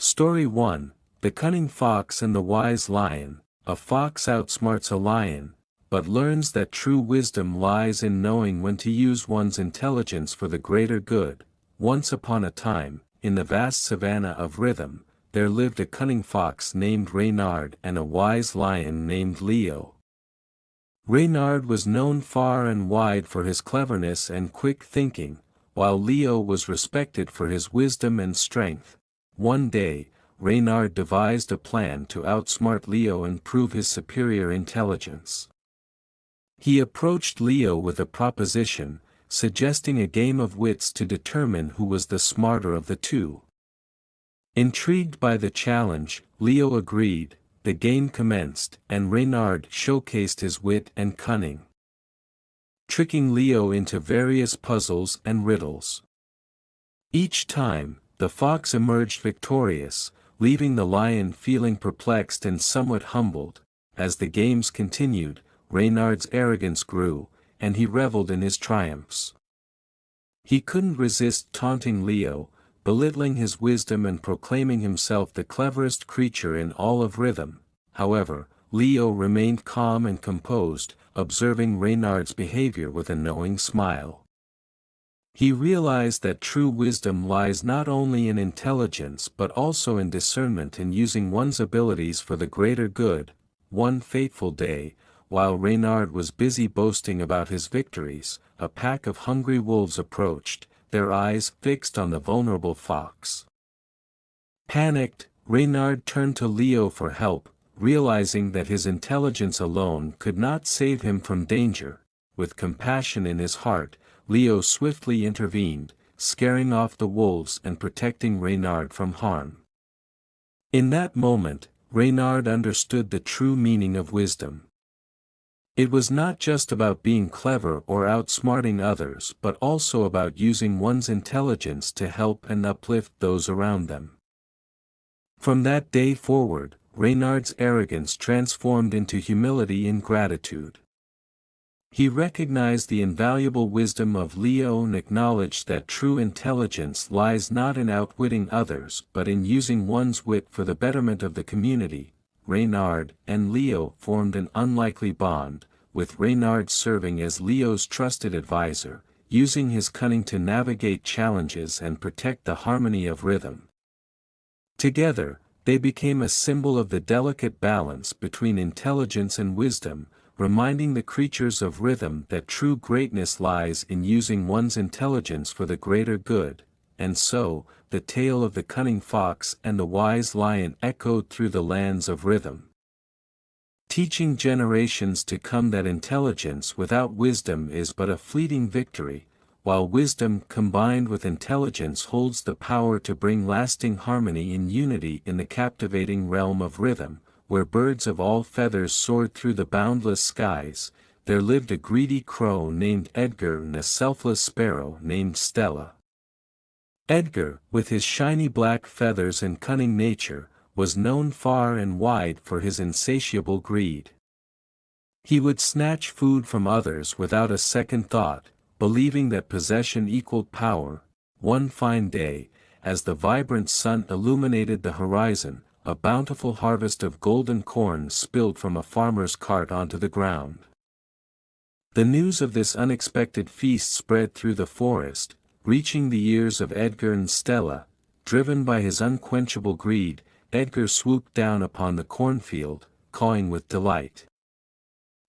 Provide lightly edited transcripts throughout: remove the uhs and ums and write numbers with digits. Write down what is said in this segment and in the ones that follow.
Story 1, The Cunning Fox and the Wise Lion. A fox outsmarts a lion, but learns that true wisdom lies in knowing when to use one's intelligence for the greater good. Once upon a time, in the vast savanna of rhythm, there lived a cunning fox named Reynard and a wise lion named Leo. Reynard was known far and wide for his cleverness and quick thinking, while Leo was respected for his wisdom and strength. One day, Reynard devised a plan to outsmart Leo and prove his superior intelligence. He approached Leo with a proposition, suggesting a game of wits to determine who was the smarter of the two. Intrigued by the challenge, Leo agreed. The game commenced, and Reynard showcased his wit and cunning, tricking Leo into various puzzles and riddles. Each time, the fox emerged victorious, leaving the lion feeling perplexed and somewhat humbled. As the games continued, Reynard's arrogance grew, and he reveled in his triumphs. He couldn't resist taunting Leo, belittling his wisdom and proclaiming himself the cleverest creature in all of rhythm. However, Leo remained calm and composed, observing Reynard's behavior with a knowing smile. He realized that true wisdom lies not only in intelligence but also in discernment and using one's abilities for the greater good. One fateful day, while Reynard was busy boasting about his victories, a pack of hungry wolves approached, their eyes fixed on the vulnerable fox. Panicked, Reynard turned to Leo for help, realizing that his intelligence alone could not save him from danger. With compassion in his heart, Leo swiftly intervened, scaring off the wolves and protecting Reynard from harm. In that moment, Reynard understood the true meaning of wisdom. It was not just about being clever or outsmarting others but also about using one's intelligence to help and uplift those around them. From that day forward, Reynard's arrogance transformed into humility and gratitude. He recognized the invaluable wisdom of Leo and acknowledged that true intelligence lies not in outwitting others but in using one's wit for the betterment of the community. Reynard and Leo formed an unlikely bond, with Reynard serving as Leo's trusted advisor, using his cunning to navigate challenges and protect the harmony of rhythm. Together, they became a symbol of the delicate balance between intelligence and wisdom, reminding the creatures of rhythm that true greatness lies in using one's intelligence for the greater good. And so, the tale of the cunning fox and the wise lion echoed through the lands of rhythm, teaching generations to come that intelligence without wisdom is but a fleeting victory, while wisdom combined with intelligence holds the power to bring lasting harmony and unity in the captivating realm of rhythm. Where birds of all feathers soared through the boundless skies, there lived a greedy crow named Edgar and a selfless sparrow named Stella. Edgar, with his shiny black feathers and cunning nature, was known far and wide for his insatiable greed. He would snatch food from others without a second thought, believing that possession equaled power. One fine day, as the vibrant sun illuminated the horizon, a bountiful harvest of golden corn spilled from a farmer's cart onto the ground. The news of this unexpected feast spread through the forest, reaching the ears of Edgar and Stella. Driven by his unquenchable greed, Edgar swooped down upon the cornfield, cawing with delight.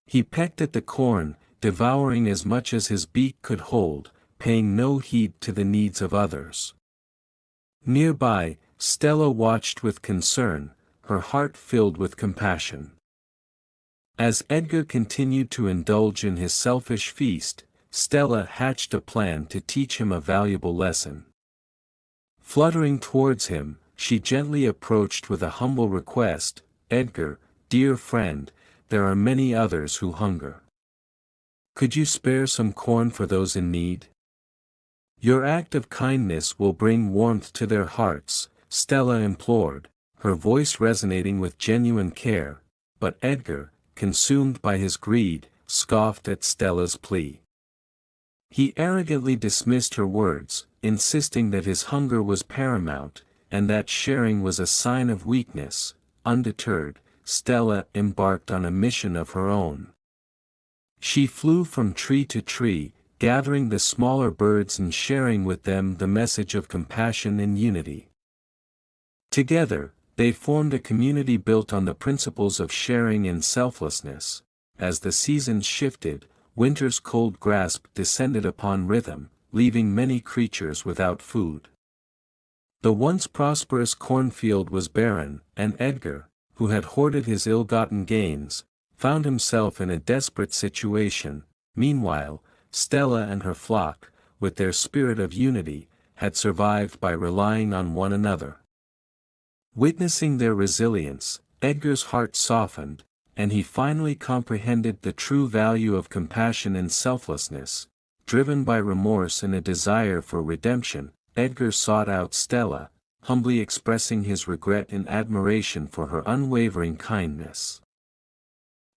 He pecked at the corn, devouring as much as his beak could hold, paying no heed to the needs of others. Nearby, Stella watched with concern, her heart filled with compassion. As Edgar continued to indulge in his selfish feast, Stella hatched a plan to teach him a valuable lesson. Fluttering towards him, she gently approached with a humble request, "Edgar, dear friend, there are many others who hunger. Could you spare some corn for those in need? Your act of kindness will bring warmth to their hearts," Stella implored, her voice resonating with genuine care. But Edgar, consumed by his greed, scoffed at Stella's plea. He arrogantly dismissed her words, insisting that his hunger was paramount, and that sharing was a sign of weakness. Undeterred, Stella embarked on a mission of her own. She flew from tree to tree, gathering the smaller birds and sharing with them the message of compassion and unity. Together, they formed a community built on the principles of sharing and selflessness. As the seasons shifted, winter's cold grasp descended upon Rhythm, leaving many creatures without food. The once prosperous cornfield was barren, and Edgar, who had hoarded his ill-gotten gains, found himself in a desperate situation. Meanwhile, Stella and her flock, with their spirit of unity, had survived by relying on one another. Witnessing their resilience, Edgar's heart softened, and he finally comprehended the true value of compassion and selflessness. Driven by remorse and a desire for redemption, Edgar sought out Stella, humbly expressing his regret and admiration for her unwavering kindness.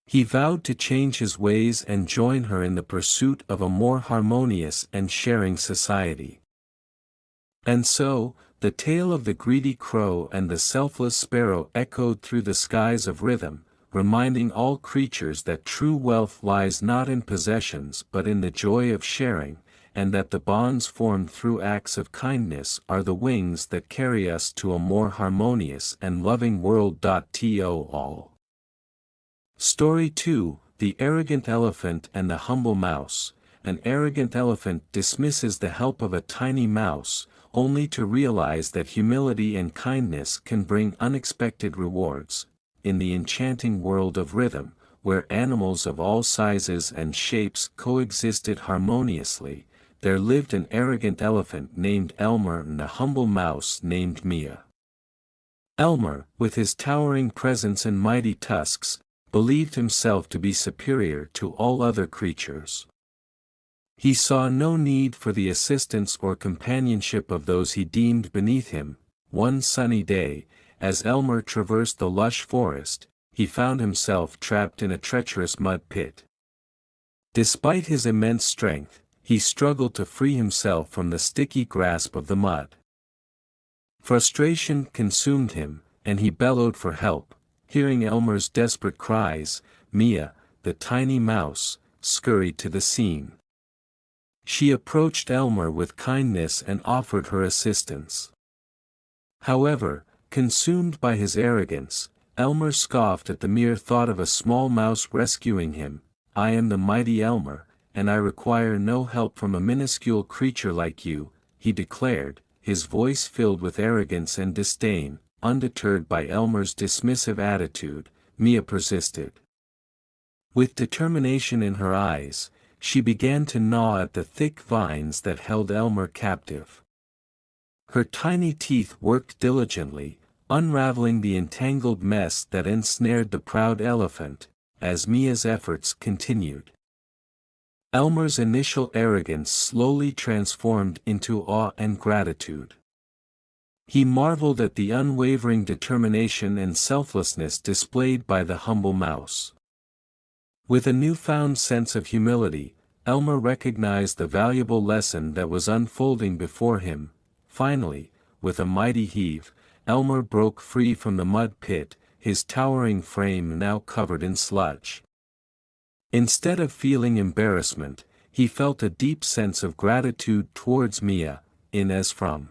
He vowed to change his ways and join her in the pursuit of a more harmonious and sharing society. And so, the tale of the greedy crow and the selfless sparrow echoed through the skies of Rhythm, reminding all creatures that true wealth lies not in possessions but in the joy of sharing, and that the bonds formed through acts of kindness are the wings that carry us to a more harmonious and loving world. To all. Story 2, The Arrogant Elephant and the Humble Mouse. An arrogant elephant dismisses the help of a tiny mouse, only to realize that humility and kindness can bring unexpected rewards. In the enchanting world of Rhythm, where animals of all sizes and shapes coexisted harmoniously, there lived an arrogant elephant named Elmer and a humble mouse named Mia. Elmer, with his towering presence and mighty tusks, believed himself to be superior to all other creatures. He saw no need for the assistance or companionship of those he deemed beneath him. One sunny day, as Elmer traversed the lush forest, he found himself trapped in a treacherous mud pit. Despite his immense strength, he struggled to free himself from the sticky grasp of the mud. Frustration consumed him, and he bellowed for help. Hearing Elmer's desperate cries, Mia, the tiny mouse, scurried to the scene. She approached Elmer with kindness and offered her assistance. However, consumed by his arrogance, Elmer scoffed at the mere thought of a small mouse rescuing him. "I am the mighty Elmer, and I require no help from a minuscule creature like you," he declared, his voice filled with arrogance and disdain. Undeterred by Elmer's dismissive attitude, Mia persisted. With determination in her eyes, she began to gnaw at the thick vines that held Elmer captive. Her tiny teeth worked diligently, unraveling the entangled mess that ensnared the proud elephant. As Mia's efforts continued, Elmer's initial arrogance slowly transformed into awe and gratitude. He marveled at the unwavering determination and selflessness displayed by the humble mouse. With a newfound sense of humility, Elmer recognized the valuable lesson that was unfolding before him. Finally, with a mighty heave, Elmer broke free from the mud pit, his towering frame now covered in sludge. Instead of feeling embarrassment, he felt a deep sense of gratitude towards Mia, in as from.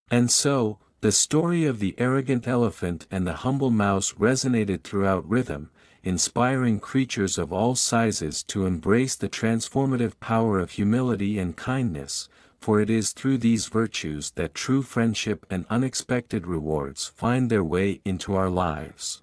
And so, the story of the arrogant elephant and the humble mouse resonated throughout Rhythm, inspiring creatures of all sizes to embrace the transformative power of humility and kindness, for it is through these virtues that true friendship and unexpected rewards find their way into our lives.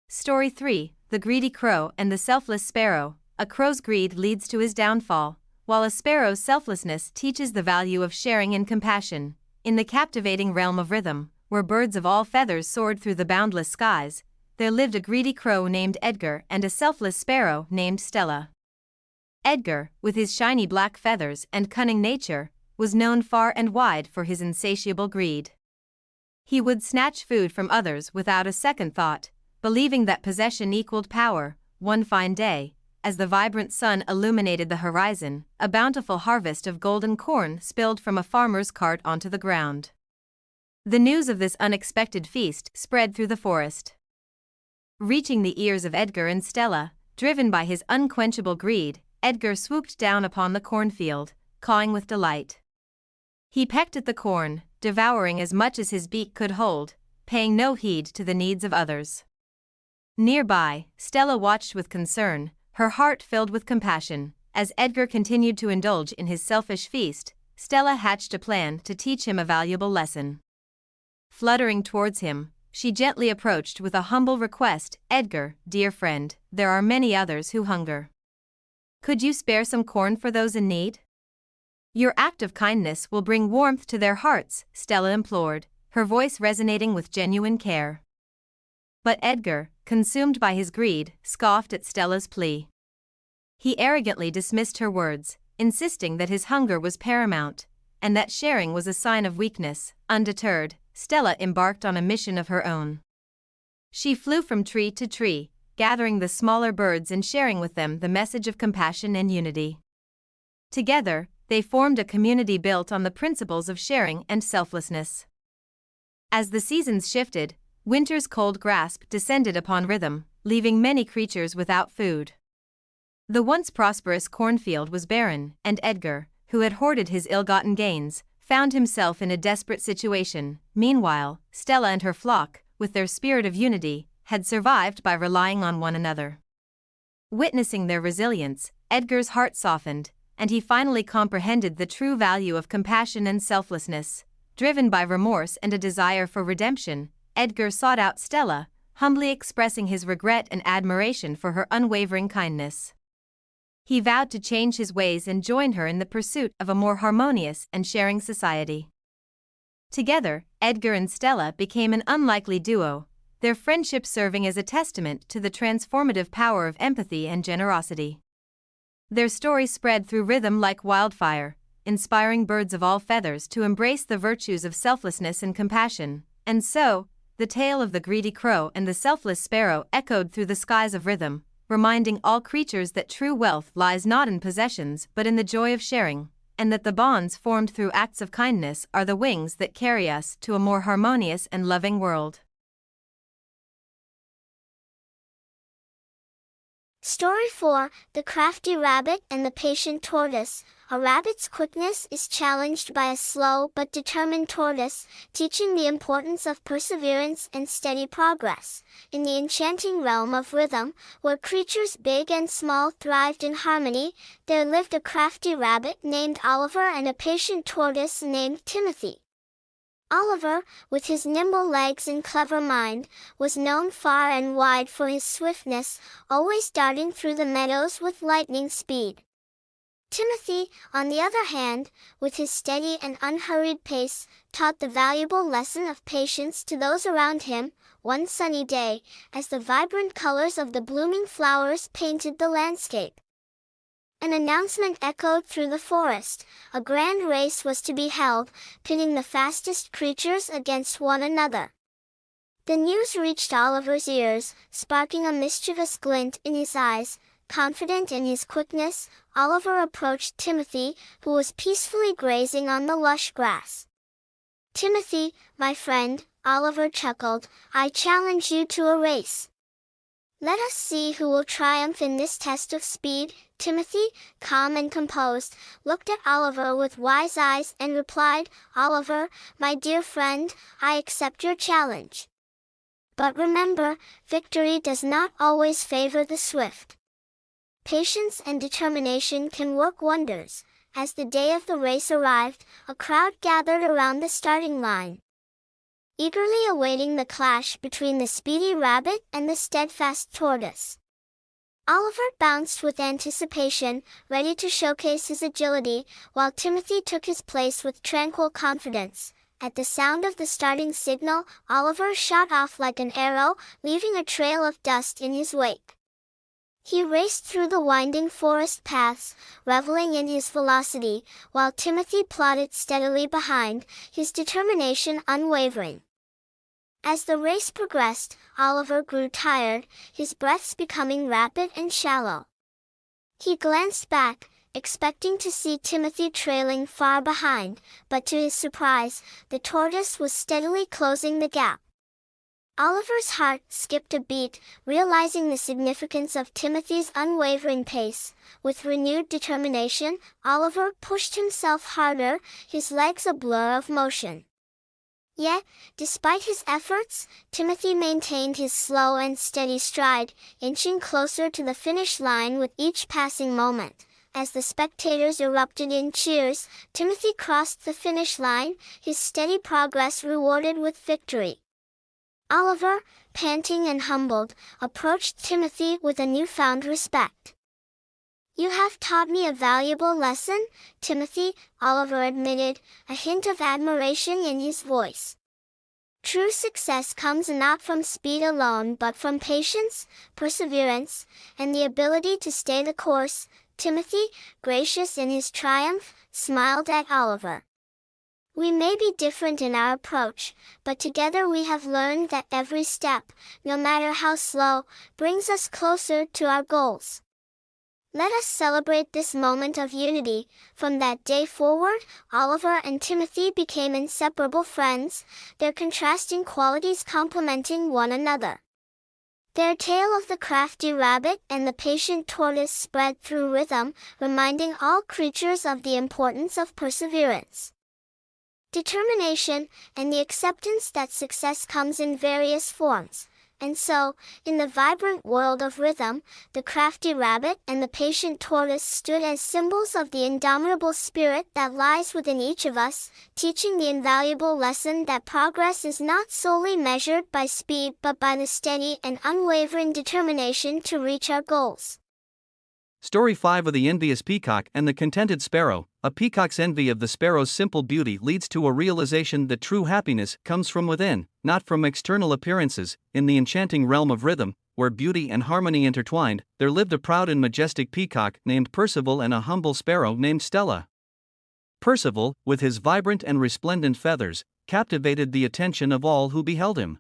Story 3, The Greedy Crow and the Selfless Sparrow. A crow's greed leads to his downfall, while a sparrow's selflessness teaches the value of sharing and compassion. In the captivating realm of Rhythm, where birds of all feathers soared through the boundless skies, there lived a greedy crow named Edgar and a selfless sparrow named Stella. Edgar, with his shiny black feathers and cunning nature, was known far and wide for his insatiable greed. He would snatch food from others without a second thought, believing that possession equaled power. One fine day, as the vibrant sun illuminated the horizon, a bountiful harvest of golden corn spilled from a farmer's cart onto the ground. The news of this unexpected feast spread through the forest. Reaching the ears of Edgar and Stella, driven by his unquenchable greed, Edgar swooped down upon the cornfield, cawing with delight. He pecked at the corn, devouring as much as his beak could hold, paying no heed to the needs of others. Nearby, Stella watched with concern, her heart filled with compassion. As Edgar continued to indulge in his selfish feast, Stella hatched a plan to teach him a valuable lesson. Fluttering towards him, she gently approached with a humble request. "Edgar, dear friend, there are many others who hunger. Could you spare some corn for those in need? Your act of kindness will bring warmth to their hearts," Stella implored, her voice resonating with genuine care. But Edgar, consumed by his greed, scoffed at Stella's plea. He arrogantly dismissed her words, insisting that his hunger was paramount, and that sharing was a sign of weakness. Undeterred, Stella embarked on a mission of her own. She flew from tree to tree, gathering the smaller birds and sharing with them the message of compassion and unity. Together, they formed a community built on the principles of sharing and selflessness. As the seasons shifted, winter's cold grasp descended upon rhythm, leaving many creatures without food. The once prosperous cornfield was barren, and Edgar, who had hoarded his ill-gotten gains, found himself in a desperate situation. Meanwhile, Stella and her flock, with their spirit of unity, had survived by relying on one another. Witnessing their resilience, Edgar's heart softened, and he finally comprehended the true value of compassion and selflessness. Driven by remorse and a desire for redemption, Edgar sought out Stella, humbly expressing his regret and admiration for her unwavering kindness. He vowed to change his ways and join her in the pursuit of a more harmonious and sharing society. Together, Edgar and Stella became an unlikely duo, their friendship serving as a testament to the transformative power of empathy and generosity. Their story spread through rhythm like wildfire, inspiring birds of all feathers to embrace the virtues of selflessness and compassion. And so, the tale of the greedy crow and the selfless sparrow echoed through the skies of rhythm, reminding all creatures that true wealth lies not in possessions but in the joy of sharing, and that the bonds formed through acts of kindness are the wings that carry us to a more harmonious and loving world. Story 4, The Crafty Rabbit and the Patient Tortoise. A rabbit's quickness is challenged by a slow but determined tortoise, teaching the importance of perseverance and steady progress. In the enchanting realm of rhythm, where creatures big and small thrived in harmony, there lived a crafty rabbit named Oliver and a patient tortoise named Timothy. Oliver, with his nimble legs and clever mind, was known far and wide for his swiftness, always darting through the meadows with lightning speed. Timothy, on the other hand, with his steady and unhurried pace, taught the valuable lesson of patience to those around him. One sunny day, as the vibrant colors of the blooming flowers painted the landscape, an announcement echoed through the forest. A grand race was to be held, pitting the fastest creatures against one another. The news reached Oliver's ears, sparking a mischievous glint in his eyes. Confident in his quickness, Oliver approached Timothy, who was peacefully grazing on the lush grass. "Timothy, my friend," Oliver chuckled, "I challenge you to a race. Let us see who will triumph in this test of speed." Timothy, calm and composed, looked at Oliver with wise eyes and replied, "Oliver, my dear friend, I accept your challenge. But remember, victory does not always favor the swift. Patience and determination can work wonders." As the day of the race arrived, a crowd gathered around the starting line, eagerly awaiting the clash between the speedy rabbit and the steadfast tortoise. Oliver bounced with anticipation, ready to showcase his agility, while Timothy took his place with tranquil confidence. At the sound of the starting signal, Oliver shot off like an arrow, leaving a trail of dust in his wake. He raced through the winding forest paths, reveling in his velocity, while Timothy plodded steadily behind, his determination unwavering. As the race progressed, Oliver grew tired, his breaths becoming rapid and shallow. He glanced back, expecting to see Timothy trailing far behind, but to his surprise, the tortoise was steadily closing the gap. Oliver's heart skipped a beat, realizing the significance of Timothy's unwavering pace. With renewed determination, Oliver pushed himself harder, his legs a blur of motion. Yet, despite his efforts, Timothy maintained his slow and steady stride, inching closer to the finish line with each passing moment. As the spectators erupted in cheers, Timothy crossed the finish line, his steady progress rewarded with victory. Oliver, panting and humbled, approached Timothy with a newfound respect. "You have taught me a valuable lesson, Timothy," Oliver admitted, a hint of admiration in his voice. "True success comes not from speed alone but from patience, perseverance, and the ability to stay the course." Timothy, gracious in his triumph, smiled at Oliver. "We may be different in our approach, but together we have learned that every step, no matter how slow, brings us closer to our goals. Let us celebrate this moment of unity." From that day forward, Oliver and Timothy became inseparable friends, their contrasting qualities complementing one another. Their tale of the crafty rabbit and the patient tortoise spread through rhythm, reminding all creatures of the importance of perseverance, determination, and the acceptance that success comes in various forms. And so, in the vibrant world of rhythm, the crafty rabbit and the patient tortoise stood as symbols of the indomitable spirit that lies within each of us, teaching the invaluable lesson that progress is not solely measured by speed but by the steady and unwavering determination to reach our goals. Story 5 of the Envious Peacock and the Contented Sparrow. A peacock's envy of the sparrow's simple beauty leads to a realization that true happiness comes from within, not from external appearances. In the enchanting realm of rhythm, where beauty and harmony intertwined, there lived a proud and majestic peacock named Percival and a humble sparrow named Stella. Percival, with his vibrant and resplendent feathers, captivated the attention of all who beheld him.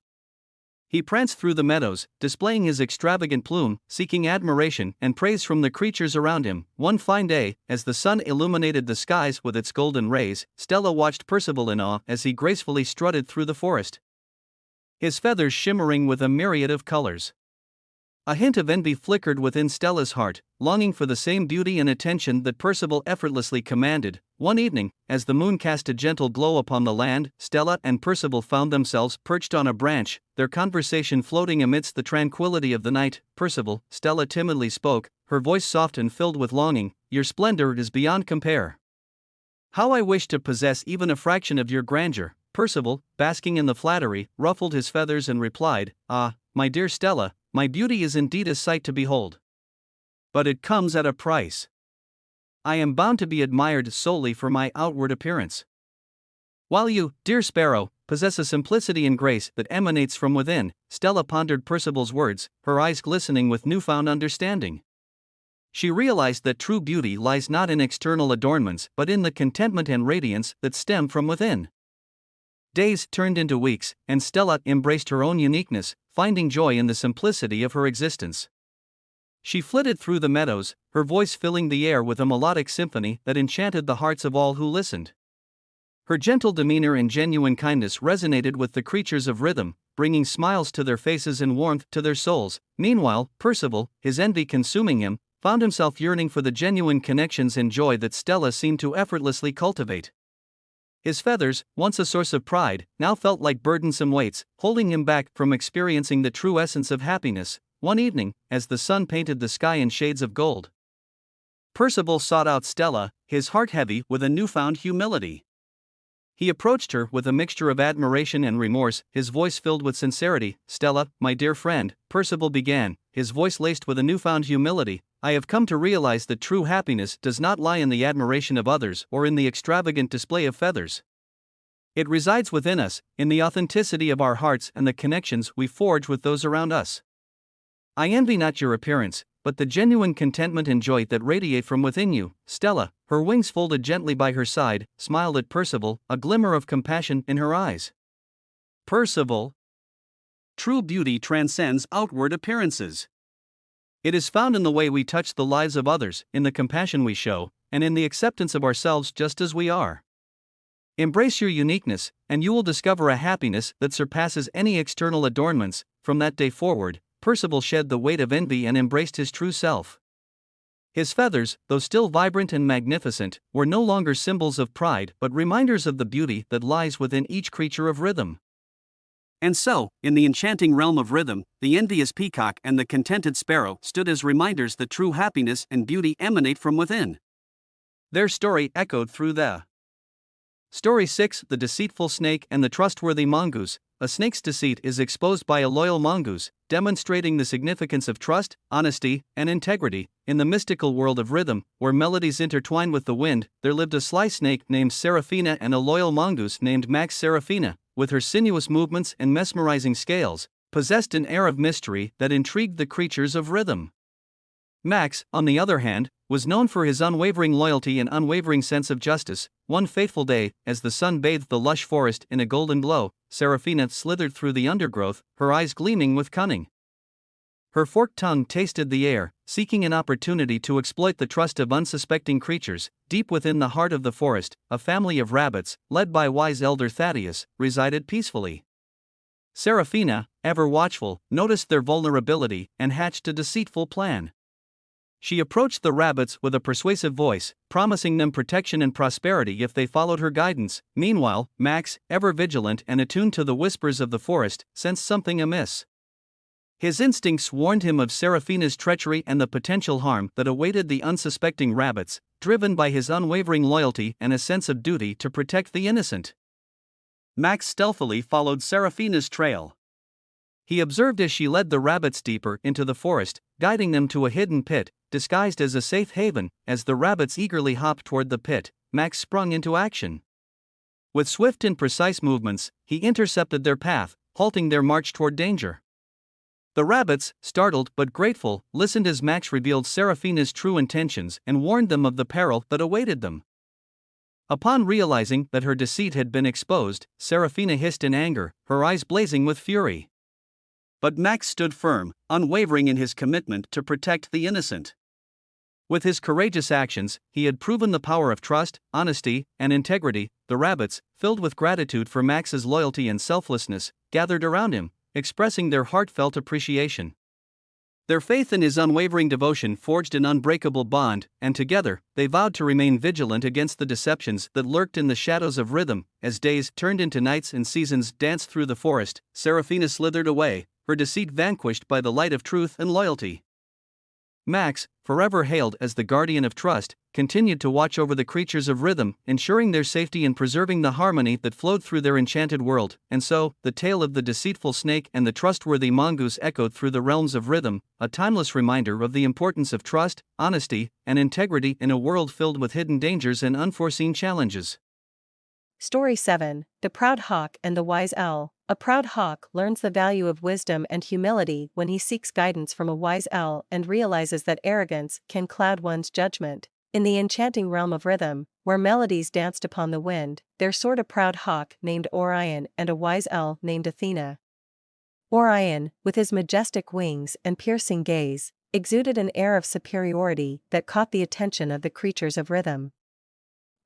He pranced through the meadows, displaying his extravagant plume, seeking admiration and praise from the creatures around him. One fine day, as the sun illuminated the skies with its golden rays, Stella watched Percival in awe as he gracefully strutted through the forest, his feathers shimmering with a myriad of colors. A hint of envy flickered within Stella's heart, longing for the same beauty and attention that Percival effortlessly commanded. One evening, as the moon cast a gentle glow upon the land, Stella and Percival found themselves perched on a branch, their conversation floating amidst the tranquility of the night. "Percival," Stella timidly spoke, her voice soft and filled with longing, "your splendor is beyond compare. How I wish to possess even a fraction of your grandeur." Percival, basking in the flattery, ruffled his feathers and replied, "Ah, my dear Stella, my beauty is indeed a sight to behold. But it comes at a price. I am bound to be admired solely for my outward appearance. While you, dear sparrow, possess a simplicity and grace that emanates from within." Stella pondered Percival's words, her eyes glistening with newfound understanding. She realized that true beauty lies not in external adornments but in the contentment and radiance that stem from within. Days turned into weeks, and Stella embraced her own uniqueness, finding joy in the simplicity of her existence. She flitted through the meadows, her voice filling the air with a melodic symphony that enchanted the hearts of all who listened. Her gentle demeanor and genuine kindness resonated with the creatures of rhythm, bringing smiles to their faces and warmth to their souls. Meanwhile, Percival, his envy consuming him, found himself yearning for the genuine connections and joy that Stella seemed to effortlessly cultivate. His feathers, once a source of pride, now felt like burdensome weights, holding him back from experiencing the true essence of happiness. One evening, as the sun painted the sky in shades of gold, Percival sought out Stella, his heart heavy with a newfound humility. He approached her with a mixture of admiration and remorse, his voice filled with sincerity. "Stella, my dear friend," Percival began, his voice laced with a newfound humility, "I have come to realize that true happiness does not lie in the admiration of others or in the extravagant display of feathers. It resides within us, in the authenticity of our hearts and the connections we forge with those around us. I envy not your appearance, but the genuine contentment and joy that radiate from within you." Stella, her wings folded gently by her side, smiled at Percival, a glimmer of compassion in her eyes. "Percival, true beauty transcends outward appearances. It is found in the way we touch the lives of others, in the compassion we show, and in the acceptance of ourselves just as we are. Embrace your uniqueness, and you will discover a happiness that surpasses any external adornments. From that day forward, Percival shed the weight of envy and embraced his true self. His feathers, though still vibrant and magnificent, were no longer symbols of pride but reminders of the beauty that lies within each creature of rhythm. And so, in the enchanting realm of rhythm, the envious peacock and the contented sparrow stood as reminders that true happiness and beauty emanate from within. Their story echoed through the Story 6: The Deceitful Snake and the Trustworthy Mongoose. A snake's deceit is exposed by a loyal mongoose, demonstrating the significance of trust, honesty, and integrity. In the mystical world of rhythm, where melodies intertwine with the wind, there lived a sly snake named Seraphina and a loyal mongoose named Max. Seraphina, with her sinuous movements and mesmerizing scales, possessed an air of mystery that intrigued the creatures of rhythm. Max, on the other hand, was known for his unwavering loyalty and unwavering sense of justice. One fateful day, as the sun bathed the lush forest in a golden glow, Seraphina slithered through the undergrowth, her eyes gleaming with cunning. Her forked tongue tasted the air, seeking an opportunity to exploit the trust of unsuspecting creatures. Deep within the heart of the forest, a family of rabbits, led by wise elder Thaddeus, resided peacefully. Seraphina, ever watchful, noticed their vulnerability and hatched a deceitful plan. She approached the rabbits with a persuasive voice, promising them protection and prosperity if they followed her guidance. Meanwhile, Max, ever vigilant and attuned to the whispers of the forest, sensed something amiss. His instincts warned him of Seraphina's treachery and the potential harm that awaited the unsuspecting rabbits, driven by his unwavering loyalty and a sense of duty to protect the innocent. Max stealthily followed Seraphina's trail. He observed as she led the rabbits deeper into the forest, guiding them to a hidden pit, disguised as a safe haven. As the rabbits eagerly hopped toward the pit, Max sprung into action. With swift and precise movements, he intercepted their path, halting their march toward danger. The rabbits, startled but grateful, listened as Max revealed Seraphina's true intentions and warned them of the peril that awaited them. Upon realizing that her deceit had been exposed, Seraphina hissed in anger, her eyes blazing with fury. But Max stood firm, unwavering in his commitment to protect the innocent. With his courageous actions, he had proven the power of trust, honesty, and integrity. The rabbits, filled with gratitude for Max's loyalty and selflessness, gathered around him, expressing their heartfelt appreciation. Their faith in his unwavering devotion forged an unbreakable bond, and together, they vowed to remain vigilant against the deceptions that lurked in the shadows of rhythm. As days turned into nights and seasons danced through the forest, Seraphina slithered away, her deceit vanquished by the light of truth and loyalty. Max, forever hailed as the guardian of trust, continued to watch over the creatures of rhythm, ensuring their safety and preserving the harmony that flowed through their enchanted world. And so, the tale of the deceitful snake and the trustworthy mongoose echoed through the realms of rhythm, a timeless reminder of the importance of trust, honesty, and integrity in a world filled with hidden dangers and unforeseen challenges. Story 7: The Proud Hawk and the Wise Owl. A proud hawk learns the value of wisdom and humility when he seeks guidance from a wise owl and realizes that arrogance can cloud one's judgment. In the enchanting realm of rhythm, where melodies danced upon the wind, there soared a proud hawk named Orion and a wise owl named Athena. Orion, with his majestic wings and piercing gaze, exuded an air of superiority that caught the attention of the creatures of rhythm.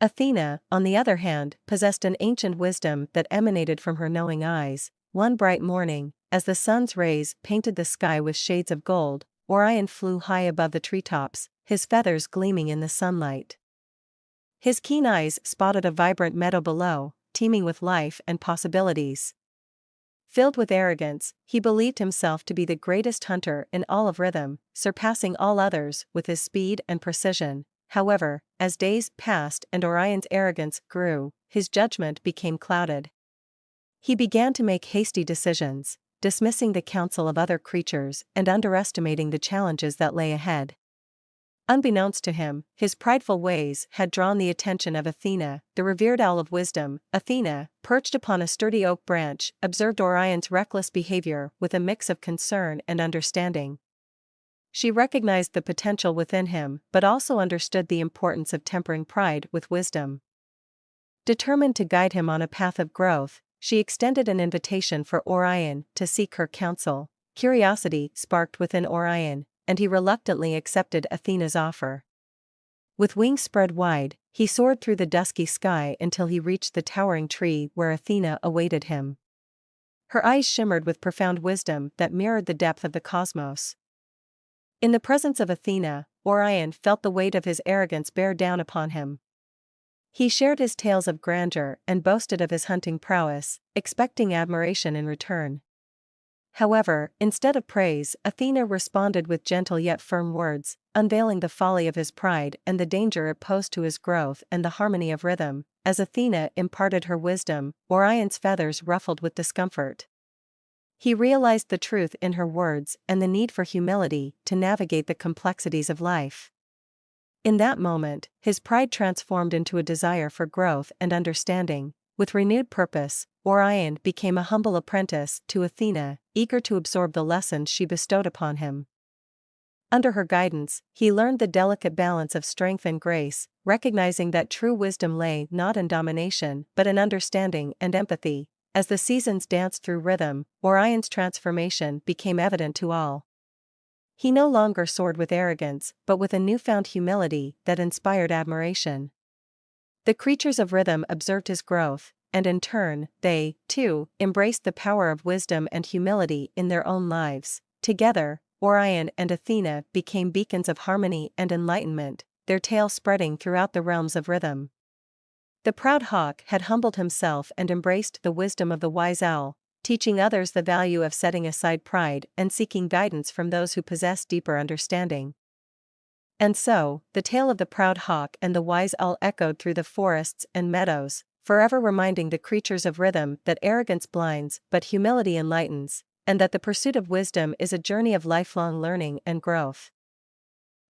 Athena, on the other hand, possessed an ancient wisdom that emanated from her knowing eyes. One bright morning, as the sun's rays painted the sky with shades of gold, Orion flew high above the treetops, his feathers gleaming in the sunlight. His keen eyes spotted a vibrant meadow below, teeming with life and possibilities. Filled with arrogance, he believed himself to be the greatest hunter in all of rhythm, surpassing all others with his speed and precision. However, as days passed and Orion's arrogance grew, his judgment became clouded. He began to make hasty decisions, dismissing the counsel of other creatures and underestimating the challenges that lay ahead. Unbeknownst to him, his prideful ways had drawn the attention of Athena, the revered owl of wisdom. Athena, perched upon a sturdy oak branch, observed Orion's reckless behavior with a mix of concern and understanding. She recognized the potential within him but also understood the importance of tempering pride with wisdom. Determined to guide him on a path of growth, she extended an invitation for Orion to seek her counsel. Curiosity sparked within Orion, and he reluctantly accepted Athena's offer. With wings spread wide, he soared through the dusky sky until he reached the towering tree where Athena awaited him. Her eyes shimmered with profound wisdom that mirrored the depth of the cosmos. In the presence of Athena, Orion felt the weight of his arrogance bear down upon him. He shared his tales of grandeur and boasted of his hunting prowess, expecting admiration in return. However, instead of praise, Athena responded with gentle yet firm words, unveiling the folly of his pride and the danger it posed to his growth and the harmony of rhythm. As Athena imparted her wisdom, Orion's feathers ruffled with discomfort. He realized the truth in her words and the need for humility to navigate the complexities of life. In that moment, his pride transformed into a desire for growth and understanding. With renewed purpose, Orion became a humble apprentice to Athena, eager to absorb the lessons she bestowed upon him. Under her guidance, he learned the delicate balance of strength and grace, recognizing that true wisdom lay not in domination but in understanding and empathy. As the seasons danced through rhythm, Orion's transformation became evident to all. He no longer soared with arrogance, but with a newfound humility that inspired admiration. The creatures of rhythm observed his growth, and in turn, they, too, embraced the power of wisdom and humility in their own lives. Together, Orion and Athena became beacons of harmony and enlightenment, their tale spreading throughout the realms of rhythm. The proud hawk had humbled himself and embraced the wisdom of the wise owl, teaching others the value of setting aside pride and seeking guidance from those who possess deeper understanding. And so, the tale of the proud hawk and the wise owl echoed through the forests and meadows, forever reminding the creatures of rhythm that arrogance blinds but humility enlightens, and that the pursuit of wisdom is a journey of lifelong learning and growth.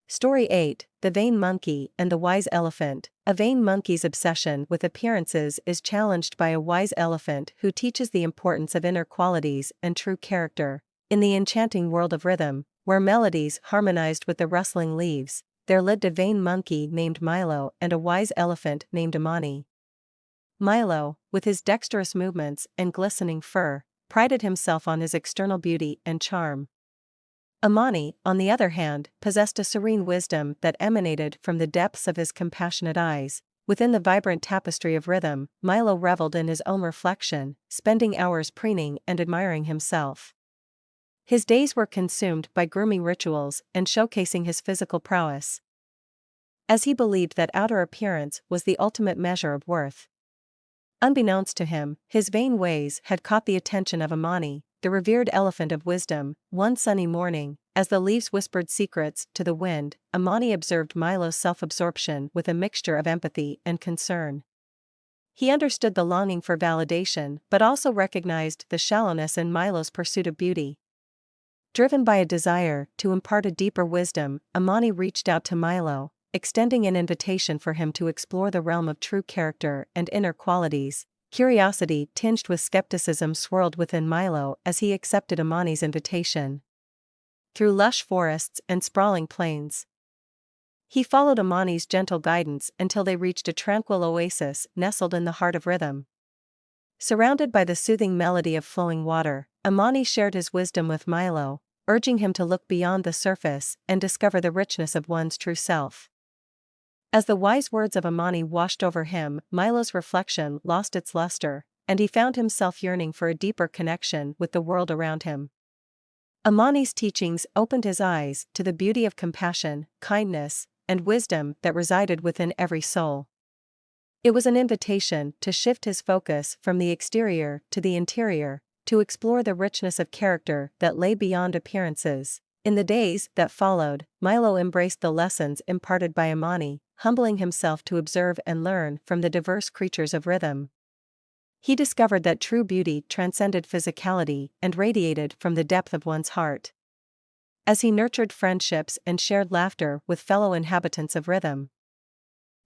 Story 8, The Vain Monkey and the Wise Elephant. A vain monkey's obsession with appearances is challenged by a wise elephant who teaches the importance of inner qualities and true character. In the enchanting world of rhythm, where melodies harmonized with the rustling leaves, there lived a vain monkey named Milo and a wise elephant named Amani. Milo, with his dexterous movements and glistening fur, prided himself on his external beauty and charm. Amani, on the other hand, possessed a serene wisdom that emanated from the depths of his compassionate eyes. Within the vibrant tapestry of rhythm, Milo reveled in his own reflection, spending hours preening and admiring himself. His days were consumed by grooming rituals and showcasing his physical prowess, as he believed that outer appearance was the ultimate measure of worth. Unbeknownst to him, his vain ways had caught the attention of Amani, the revered elephant of wisdom. One sunny morning, as the leaves whispered secrets to the wind, Amani observed Milo's self-absorption with a mixture of empathy and concern. He understood the longing for validation but also recognized the shallowness in Milo's pursuit of beauty. Driven by a desire to impart a deeper wisdom, Amani reached out to Milo, extending an invitation for him to explore the realm of true character and inner qualities. Curiosity tinged with skepticism swirled within Milo as he accepted Amani's invitation. Through lush forests and sprawling plains, he followed Amani's gentle guidance until they reached a tranquil oasis nestled in the heart of rhythm. Surrounded by the soothing melody of flowing water, Amani shared his wisdom with Milo, urging him to look beyond the surface and discover the richness of one's true self. As the wise words of Amani washed over him, Milo's reflection lost its luster, and he found himself yearning for a deeper connection with the world around him. Amani's teachings opened his eyes to the beauty of compassion, kindness, and wisdom that resided within every soul. It was an invitation to shift his focus from the exterior to the interior, to explore the richness of character that lay beyond appearances. In the days that followed, Milo embraced the lessons imparted by Amani, humbling himself to observe and learn from the diverse creatures of rhythm. He discovered that true beauty transcended physicality and radiated from the depth of one's heart. As he nurtured friendships and shared laughter with fellow inhabitants of rhythm,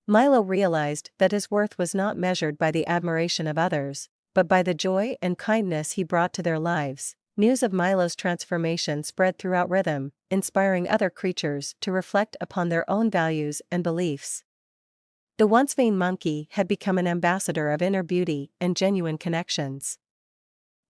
Milo realized that his worth was not measured by the admiration of others, but by the joy and kindness he brought to their lives. News of Milo's transformation spread throughout rhythm, inspiring other creatures to reflect upon their own values and beliefs. The once vain monkey had become an ambassador of inner beauty and genuine connections.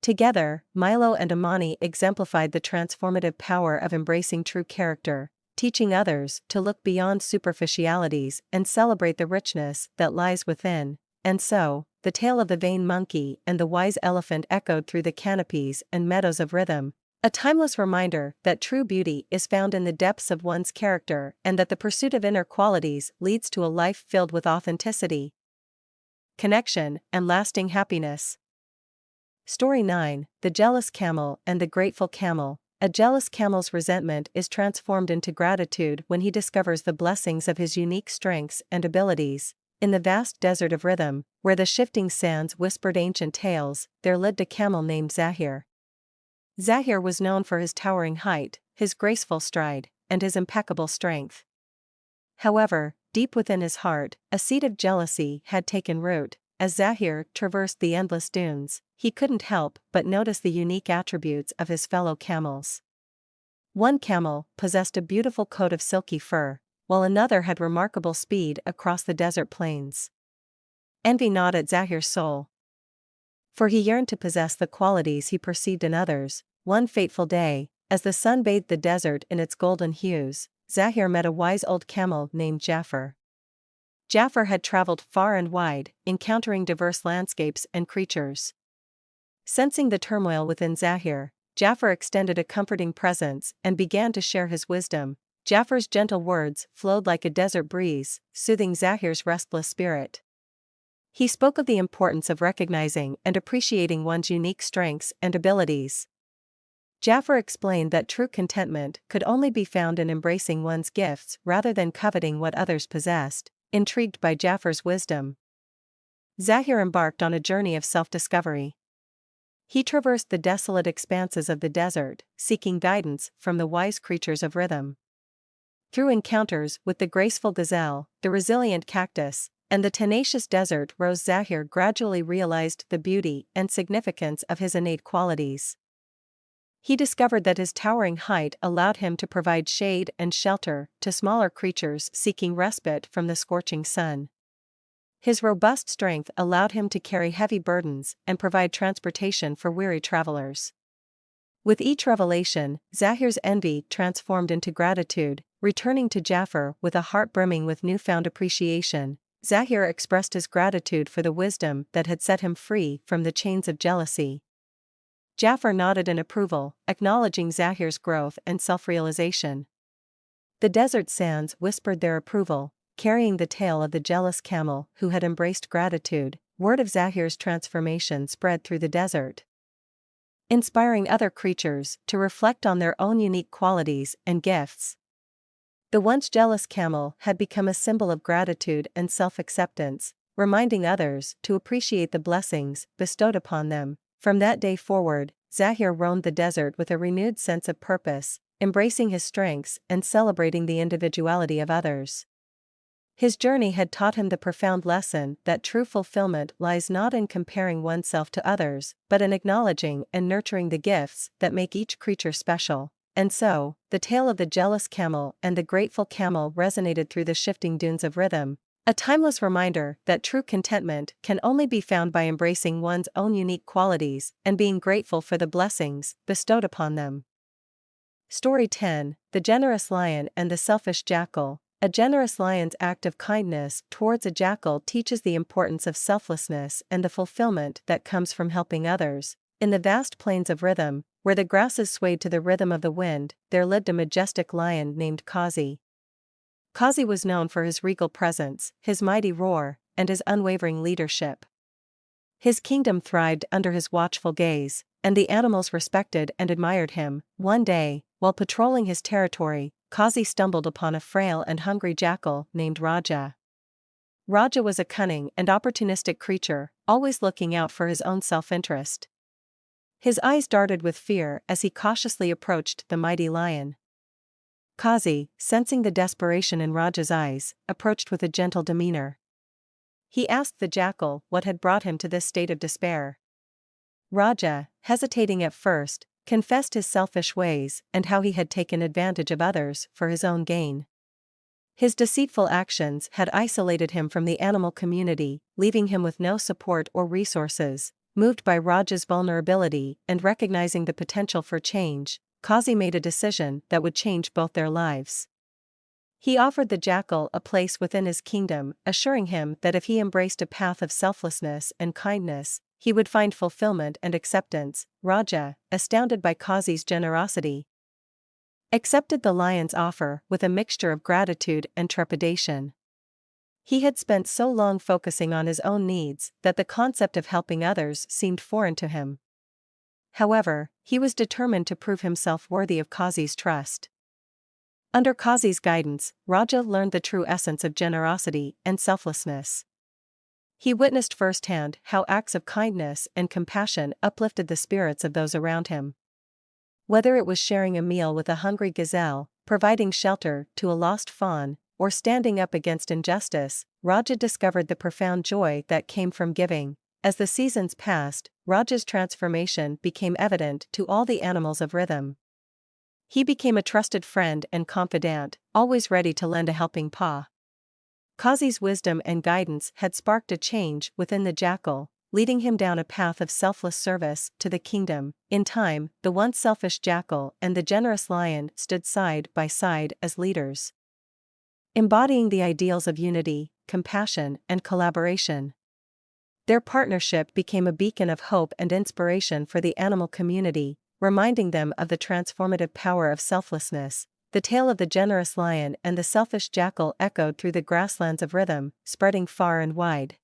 Together, Milo and Amani exemplified the transformative power of embracing true character. teaching others to look beyond superficialities and celebrate the richness that lies within. And so, the tale of the vain monkey and the wise elephant echoed through the canopies and meadows of rhythm, a timeless reminder that true beauty is found in the depths of one's character and that the pursuit of inner qualities leads to a life filled with authenticity, connection, and lasting happiness. Story 9: The Jealous Camel and the Grateful Camel. A jealous camel's resentment is transformed into gratitude when he discovers the blessings of his unique strengths and abilities. In the vast desert of rhythm, where the shifting sands whispered ancient tales, there lived a camel named Zahir. Zahir was known for his towering height, his graceful stride, and his impeccable strength. However, deep within his heart, a seed of jealousy had taken root. As Zahir traversed the endless dunes, he couldn't help but notice the unique attributes of his fellow camels. One camel possessed a beautiful coat of silky fur, while another had remarkable speed across the desert plains. Envy gnawed at Zahir's soul, for he yearned to possess the qualities he perceived in others. One fateful day, as the sun bathed the desert in its golden hues, Zahir met a wise old camel named Jafar. Jafar had traveled far and wide, encountering diverse landscapes and creatures. Sensing the turmoil within Zahir, Jafar extended a comforting presence and began to share his wisdom. Jafar's gentle words flowed like a desert breeze, soothing Zahir's restless spirit. He spoke of the importance of recognizing and appreciating one's unique strengths and abilities. Jafar explained that true contentment could only be found in embracing one's gifts rather than coveting what others possessed. Intrigued by Jafar's wisdom, Zahir embarked on a journey of self-discovery. He traversed the desolate expanses of the desert, seeking guidance from the wise creatures of rhythm. Through encounters with the graceful gazelle, the resilient cactus, and the tenacious desert rose, Zahir gradually realized the beauty and significance of his innate qualities. He discovered that his towering height allowed him to provide shade and shelter to smaller creatures seeking respite from the scorching sun. His robust strength allowed him to carry heavy burdens and provide transportation for weary travelers. With each revelation, Zahir's envy transformed into gratitude. Returning to Jafar with a heart brimming with newfound appreciation, Zahir expressed his gratitude for the wisdom that had set him free from the chains of jealousy. Jafar nodded in approval, acknowledging Zahir's growth and self-realization. The desert sands whispered their approval, carrying the tale of the jealous camel who had embraced gratitude. Word of Zahir's transformation spread through the desert, inspiring other creatures to reflect on their own unique qualities and gifts. The once jealous camel had become a symbol of gratitude and self-acceptance, reminding others to appreciate the blessings bestowed upon them. From that day forward, Zahir roamed the desert with a renewed sense of purpose, embracing his strengths and celebrating the individuality of others. His journey had taught him the profound lesson that true fulfillment lies not in comparing oneself to others, but in acknowledging and nurturing the gifts that make each creature special. And so, the tale of the jealous camel and the grateful camel resonated through the shifting dunes of rhythm, a timeless reminder that true contentment can only be found by embracing one's own unique qualities and being grateful for the blessings bestowed upon them. Story 10: The Generous Lion and the Selfish Jackal. A generous lion's act of kindness towards a jackal teaches the importance of selflessness and the fulfillment that comes from helping others. In the vast plains of rhythm, where the grasses swayed to the rhythm of the wind, there lived a majestic lion named Kazi. Kazi was known for his regal presence, his mighty roar, and his unwavering leadership. His kingdom thrived under his watchful gaze, and the animals respected and admired him. One day, while patrolling his territory, Kazi stumbled upon a frail and hungry jackal named Raja. Raja was a cunning and opportunistic creature, always looking out for his own self-interest. His eyes darted with fear as he cautiously approached the mighty lion. Kazi, sensing the desperation in Raja's eyes, approached with a gentle demeanor. He asked the jackal what had brought him to this state of despair. Raja, hesitating at first, confessed his selfish ways and how he had taken advantage of others for his own gain. His deceitful actions had isolated him from the animal community, leaving him with no support or resources. Moved by Raja's vulnerability and recognizing the potential for change, Kazi made a decision that would change both their lives. He offered the jackal a place within his kingdom, assuring him that if he embraced a path of selflessness and kindness, he would find fulfillment and acceptance. Raja, astounded by Kazi's generosity, accepted the lion's offer with a mixture of gratitude and trepidation. He had spent so long focusing on his own needs that the concept of helping others seemed foreign to him. However, he was determined to prove himself worthy of Kazi's trust. Under Kazi's guidance, Raja learned the true essence of generosity and selflessness. He witnessed firsthand how acts of kindness and compassion uplifted the spirits of those around him. Whether it was sharing a meal with a hungry gazelle, providing shelter to a lost fawn, or standing up against injustice, Raja discovered the profound joy that came from giving. As the seasons passed, Raja's transformation became evident to all the animals of rhythm. He became a trusted friend and confidant, always ready to lend a helping paw. Kazi's wisdom and guidance had sparked a change within the jackal, leading him down a path of selfless service to the kingdom. In time, the once selfish jackal and the generous lion stood side by side as leaders, embodying the ideals of unity, compassion, and collaboration. Their partnership became a beacon of hope and inspiration for the animal community, reminding them of the transformative power of selflessness. The tale of the generous lion and the selfish jackal echoed through the grasslands of rhythm, spreading far and wide.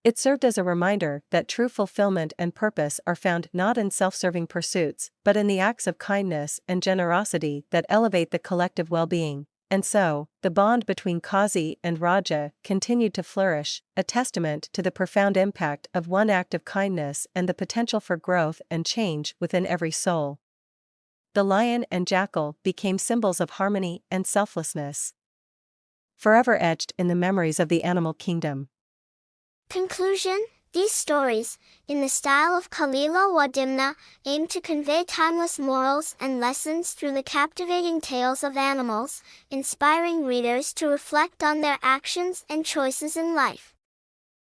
It served as a reminder that true fulfillment and purpose are found not in self-serving pursuits, but in the acts of kindness and generosity that elevate the collective well-being. And so, the bond between Kazi and Raja continued to flourish, a testament to the profound impact of one act of kindness and the potential for growth and change within every soul. The lion and jackal became symbols of harmony and selflessness, forever etched in the memories of the animal kingdom. Conclusion: these stories, in the style of Kalila wa Dimna, aim to convey timeless morals and lessons through the captivating tales of animals, inspiring readers to reflect on their actions and choices in life.